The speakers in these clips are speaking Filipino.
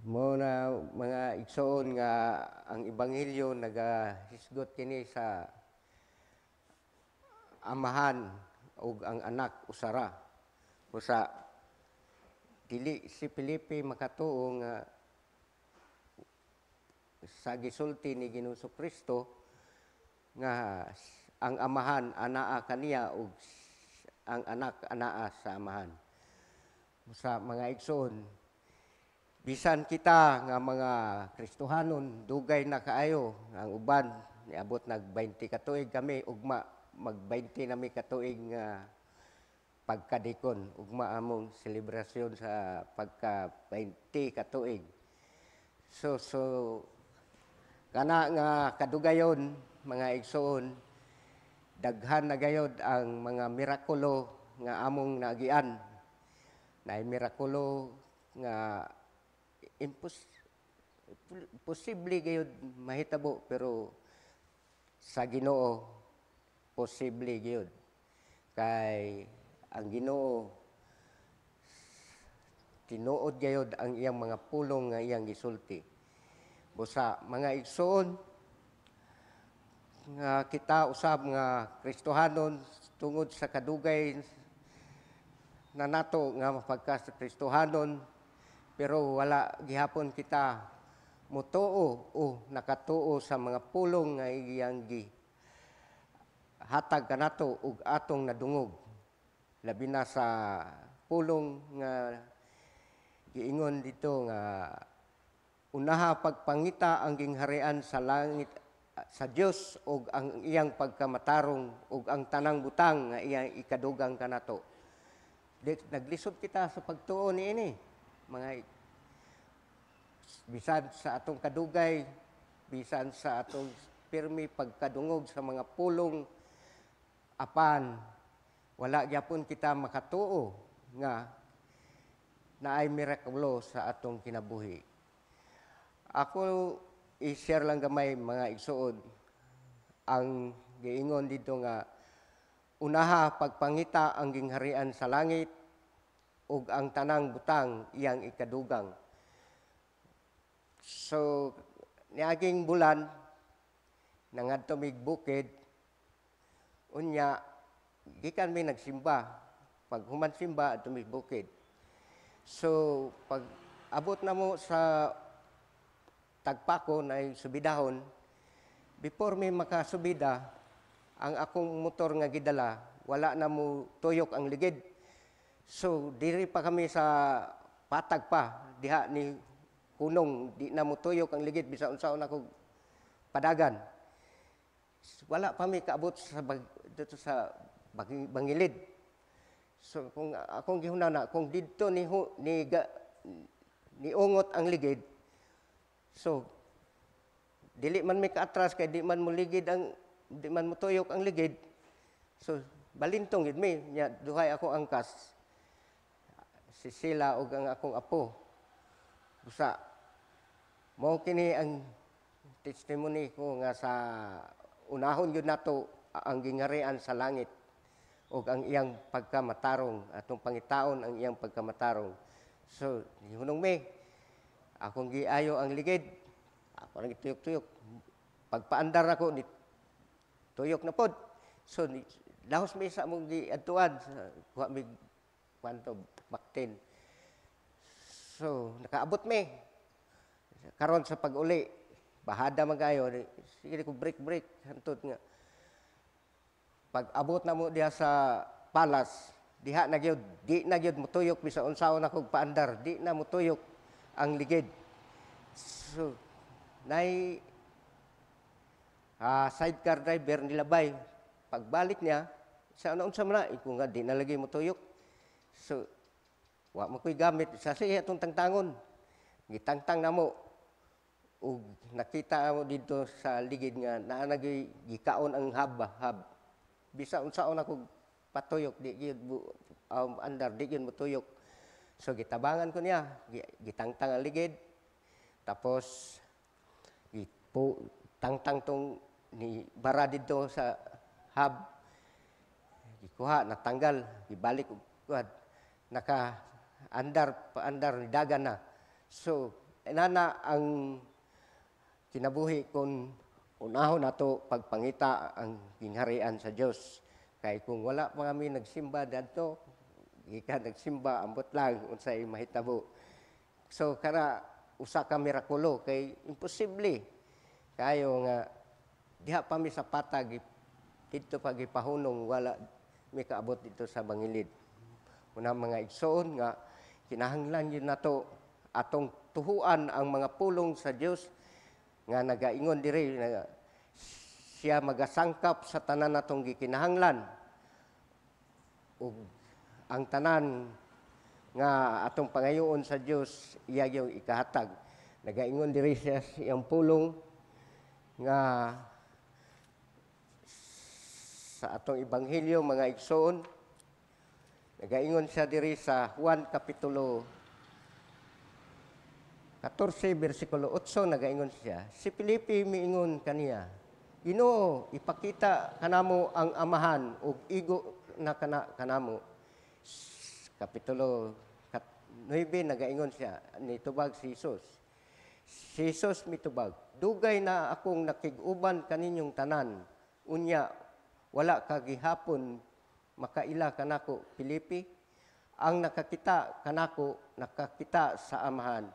Mo na mga igsoon nga ang ebanghelyo nagahisgot kini sa amahan ug ang anak usara. Usa dili si Felipe makatuo nga sa gisulti ni Ginoong Kristo nga ang amahan anaa kaniya ug ang anak anaa sa amahan. Sa mga igsoon, bisan kita nga mga Kristohanon dugay na kaayo ang uban niabot nag 20 ka tuig kami ugma mag 20 nami ka tuig nga pagkadikon ugma among selebrasyon sa pagka 20 ka tuig. So kana nga kadugayon mga igsoon, daghan na gayud ang mga mirakulo nga among nagian. Naay mirakulo nga posible gayud mahitabo pero sa Ginoo posible gayud kay ang Ginoo tinuod gayud ang iyang mga pulong nga iyang gisulti. Busa mga igsoon nga kita usab nga Kristohanon tungod sa kadugay na nato nga mapagka Kristohanon pero wala gihapon kita mutuo o nakatuo sa mga pulong nga iyang hatag kanato ug atong nadungog labi na sa pulong nga giingon dito nga unaha pagpangita ang gingharian sa langit sa Dios ug ang iyang pagkamatarong ug ang tanang butang nga iyang ikadugang kanato. Naglisod kita sa pagtuo niini mga bisan sa atong kadugay, bisan sa atong pirmi pagkadungog sa mga pulong apan wala gyapon kita makatuo nga naay mirakulo sa atong kinabuhi. Ako i-share lang gamay mga igsuod ang giingon dito nga unaha pagpangita ang gingharian sa langit ug ang tanang butang iyang ikadugang. So niaging bulan nangadto mig bukid unya gikan mi nagsimba pag human simba adto mig bukid. So pag abot na mo sa tagpako na subidahon, before may makasubida, ang akong motor nga gidala, wala na mo tuyok ang ligid. So, diri pa kami sa patag pa, diha ni kunong, di na mo tuyok ang ligid, bisa unsaon ako padagan. Wala pa may kaabot dito sa bangilid. So, kung akong gihunana, kung dito ni ungot ang ligid, so, dili man may kaatras kay di man mo tuyok ang ligid. So, balintong gid mi nya duhay ako angkas. Si Sila ug ang akong apo. Busa mao kini ang testimony ko nga sa unahon gyud nato ang gingharian sa langit ug ang iyang pagkamatarong atong pangitaon ang iyang pagkamatarong. So, hunong mi akong giayo ang ligid. Ako lang tuyok-tuyok. Pagpaandar ako, tuyok na pod. So, lahos may isa mong giadtuan. Kuha may kwanto, baktin. So, nakaabot mi. Karon sa pag-uli, bahada magayo. Sige ko break. Hantod nga. Pag-abot na mo diha sa palas, diha na gyud, di na gyud mo tuyok. Bisa unsaon ako paandar, di na mo tuyok ang ligid. So, nay sidecar driver nilabay. Pagbalik niya, sa unsa man na, iko nga di nalagay mo tuyok. So, wa mo ko'y gamit. Sa siya itong tangtangon. Gitangtang na mo. Ug nakita mo dito sa ligid nga naanagay gikaon ang hab. Bisa unsaon ako patuyok, di gyud andar, di gyud mo tuyok. So, gitabangan ko niya. Gitangtang ang ligid. Tapos, tangtang tong ni bara dito sa hub. Gikuha, natanggal, gibalik ug kuad. Paandar ni dagan na. So, inana ang kinabuhi kung unahon nato pagpangita ang gingharian sa Dios. Kay kung wala pa kami nagsimba dadto, gikan nagsimba ambot lang unsay mahitabo. So kara usa ka mirakulo kay imposible kayo nga diha pa mi sa patag dito pag ipahunong wala mi kaabot dito sa bangilid. Una mga igsoon nga kinahanglan yun nato atong tuhuan ang mga pulong sa Dios nga nagaingon diri na siya magasangkap sa tanan natong gikinahanglan ug ang tanan nga atong pangayoon sa Dios iya yung ikahatag. Nagaingon diri siya siyang pulong nga sa atong ebanghelyo mga igsoon. Nagaingon siya diri sa Juan kapitulo 14 bersikulo 8 nagaingon siya. Si Felipe miingon kaniya, Ginoo, ipakita kanamo ang amahan ug igo na kanamo. Kapitulo 9 nagaingon siya, nitubag si Jesus. Si Jesus mitubag, dugay na akong nakig-uban kaninyong tanan, unya wala ka gihapon makaila kanako, Felipe. Ang nakakita kanako, nakakita sa amahan.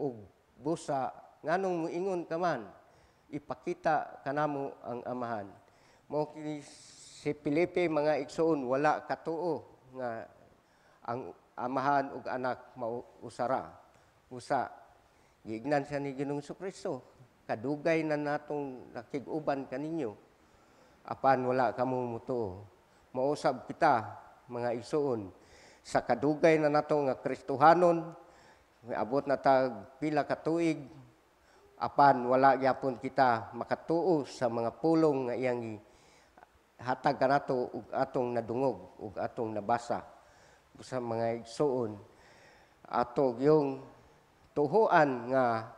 Ug busa nganong moingon ka man ipakita kanamo ang amahan. Mao kini si Felipe mga igsoon wala katuo nga ang amahan ug anak mao usara. Usa giignan siya ni Ginoong Kristo, kadugay na natong nakig-uban kaninyo apan wala kamo mutuo. Mausab kita mga igsoon sa kadugay na nato nga Kristohanon. Abot na tag pila ka tuig apan wala gyapon kita makatuo sa mga pulong nga iyang hatag kanato ug atong nadungog ug atong nabasa sa mga igsoon ato yung tuhuan nga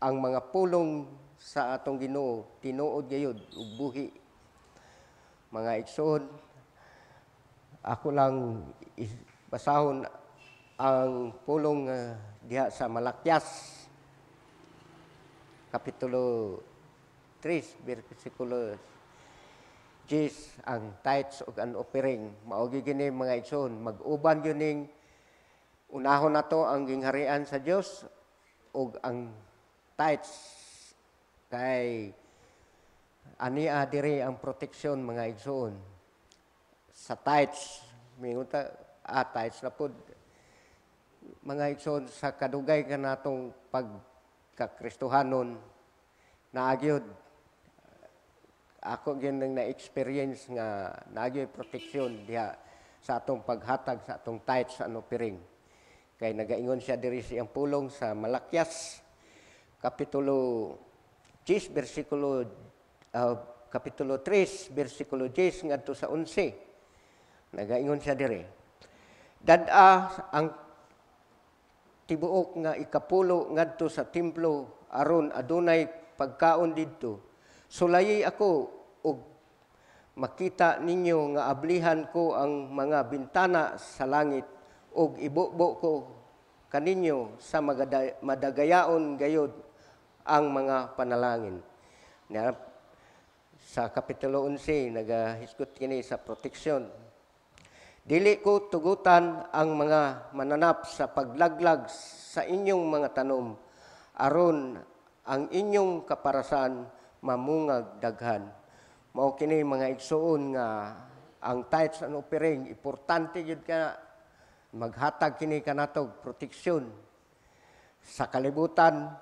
ang mga pulong sa atong Ginoo tinuod gayud ug buhi. Mga igsoon, ako lang basahon ang pulong diha sa Malakyas kapitulo 3 bersikulo 10 ang tithes ug ang offering mao gini mga igsoon mag-uban gyud ning unahon nato ang gingharian sa Dios ug ang tithes kay ania diri ang proteksyon mga igsoon sa tithes minguta tithes na pud mga igsoon sa kadugay kanatong pagkakristohanon naagyod ako gyud na-experience nga naagyod proteksyon diha sa atong paghatag sa atong tithes ano piring kay nagaingon siya diri sa iyang pulong sa Malakyas kapitulo 10 bersikulo kapitulo 3 bersikulo 10 ngadto sa 11 nagaingon siya diri dad-a ang tibuok nga ikapulo ngadto sa templo aron adunay pagkaon didto. Sulayi ako ug makita ninyo nga ablihan ko ang mga bintana sa langit ug ibubo ko kaninyo sa madagayaon gayud ang mga panalangin. Sa kapitulo 11 nagahisgot kini sa proteksyon. Dili ko tugutan ang mga mananap sa paglaglag sa inyong mga tanom, aron ang inyong kaparasan mamungag daghan. Mao kini mga igsoon nga ang tithes and offering importante gyud ka maghatag kini kanatog proteksyon sa kalibutan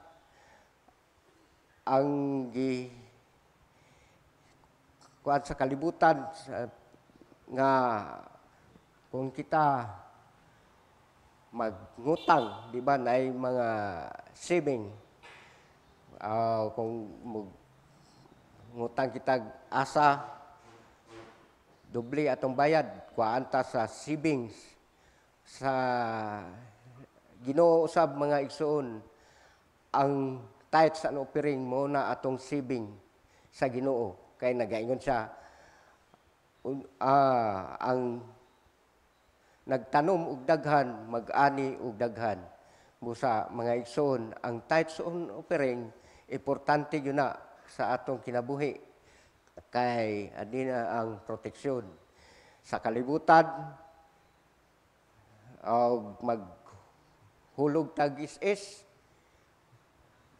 ang kuan sa kalibutan nga kung kita magngutang, di ba, na mga saving, kung ngutang kita asa, doble atong bayad, kuanta sa savings, sa Ginoo usab mga igsoon, ang tithes and offering mo na atong saving sa Ginoo. Kay nagaingon siya, ang nagtanom og daghan, mag-ani og daghan. Busa mga igsoon, ang tithes on offering importante yun na sa atong kinabuhi kay adina ang proteksyon sa kalibutan o maghulog tag is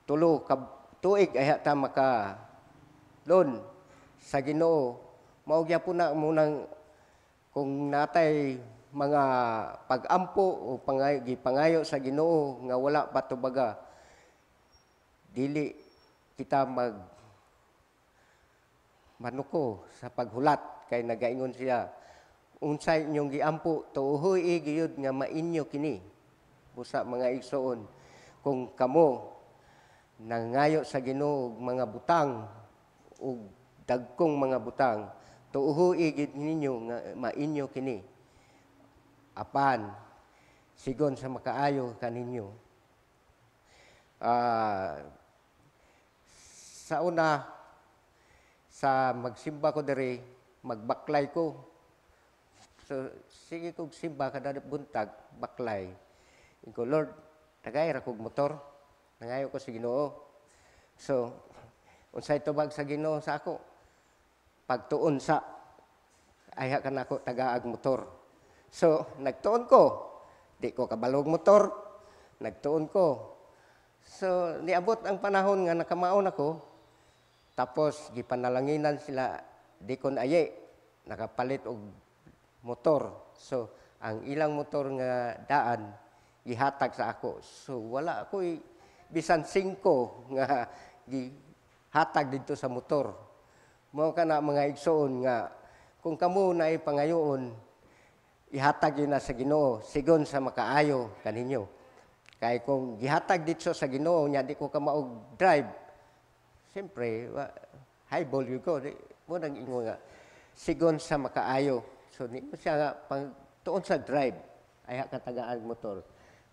tulo ka tuig ay ta maka loan sa Ginoo. Mao gyapon na munang kung natay mga pag-ampo o gipangayo sa Ginoo nga wala patubaga, dili kita manuko sa paghulat kay nagaingon siya, unsay inyong giampo tuoy giyud nga mainyo kini. Busa mga igsoon, kung kamo nangayo sa Ginoo mga butang o dagkong mga butang, tuoy gid ninyo nga mainyo kini. Apan sigon sa makaayo kaninyo. Sa una, sa magsimba ko diri, magbaklay ko. So, sige kong simba kada buntag, baklay. Ko, Lord, tagay ra kog motor. Nangayo ko sa Ginoo. So, unsay tubag sa Ginoo sa ako? Pagtuon sa ayha ka na ako tagaag motor. So, nagtuon ko. Di ko kabalog motor. Nagtuon ko. So, niabot ang panahon nga nakamaon ako. Tapos, gipanalanginan sila, di kon aye, nakapalit og motor. So, ang ilang motor nga daan, gihatag sa ako. So, wala ako'y bisan 5 nga gihatag dito sa motor. Mao ka na mga igsoon nga, kung kamo na ipangayoon, ihatag yun na sa Ginoo, sigon sa makaayo kaninyo. Kaya kung gihatag dito sa Ginoo, nya di ko ka maog drive, siyempre, highball yun ko. Mo nang ingo nga, sigon sa makaayo. So, di mo siya nga, tuon sa drive, ay katagaan motor.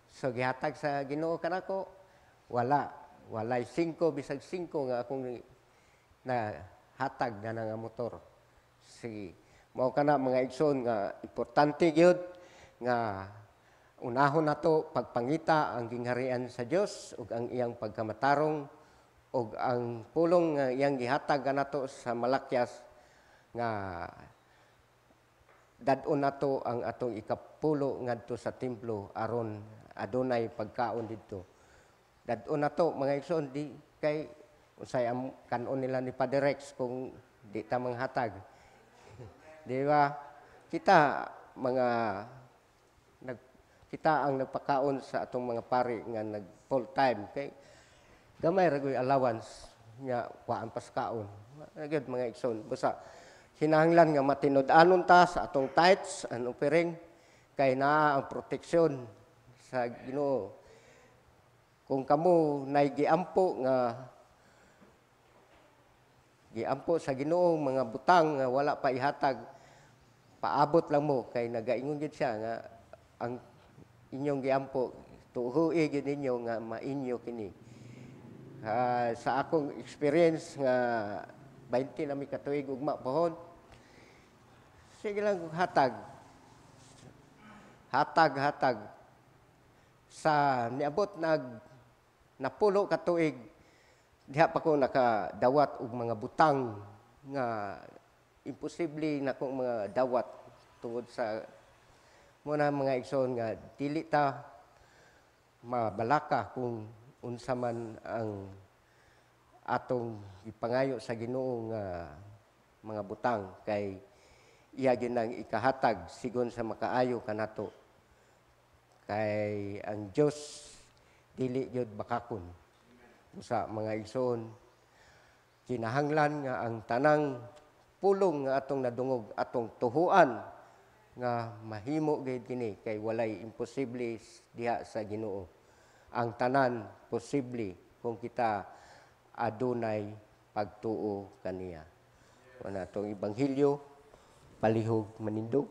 So, gihatag sa Ginoo kanako, wala. Walay 5, bisag 5 nga akong nahatag na nga motor. Sige. Mao ka na mga igsoon nga importante gyud nga unahon nato pagpangita ang gingharian sa Dios ug ang iyang pagkamatarong ug ang pulong nga iyang gihatag kanato sa malakyas nga dad-on nato ang atong ikapulo ngadto sa templo aron adunay pagkaon didto. Dad-on nato mga igsoon di kay unsay ang kanon nila ni Padre Rex kung di ta manghatag. Di ba? Kita kita ang nagpakaon sa atong mga pari nga nag full time kay gamay ra gyud allowance nya kuan pas kaon. Gyud mga igsoon. Basta hinahanglan nga matinud-anon ta sa atong tithes and offering kay naa ang proteksyon sa Ginoo. Kung kamo nay giampo sa Ginoo mga butang nga wala pa ihatag, paabot lang mo kay nagaingon gid siya nga ang inyong giampo tuhoy gid ninyo nga mainyo kini. Sa akong experience nga 20 na mi katuig ugma pohon, sige lang hatag sa niabot napulo ka tuig diha pa ko nakadawat og mga butang nga imposible na kong mga dawat tungod sa muna mga igsoon nga dili ta mabalaka kung unsa man ang atong ipangayo sa Ginoo nga mga butang kay iya gyud nang ikahatag sigon sa makaayo kanato kay ang Dios dili gyud bakakon. Usa mga igsoon, kinahanglan nga ang tanang pulong nga atong nadungog atong tuhuan nga mahimo gayud kini kay walay imposible diha sa Ginoo. Ang tanan posible kung kita adunay pagtuo kaniya. Wala atong ebanghelyo palihog manindog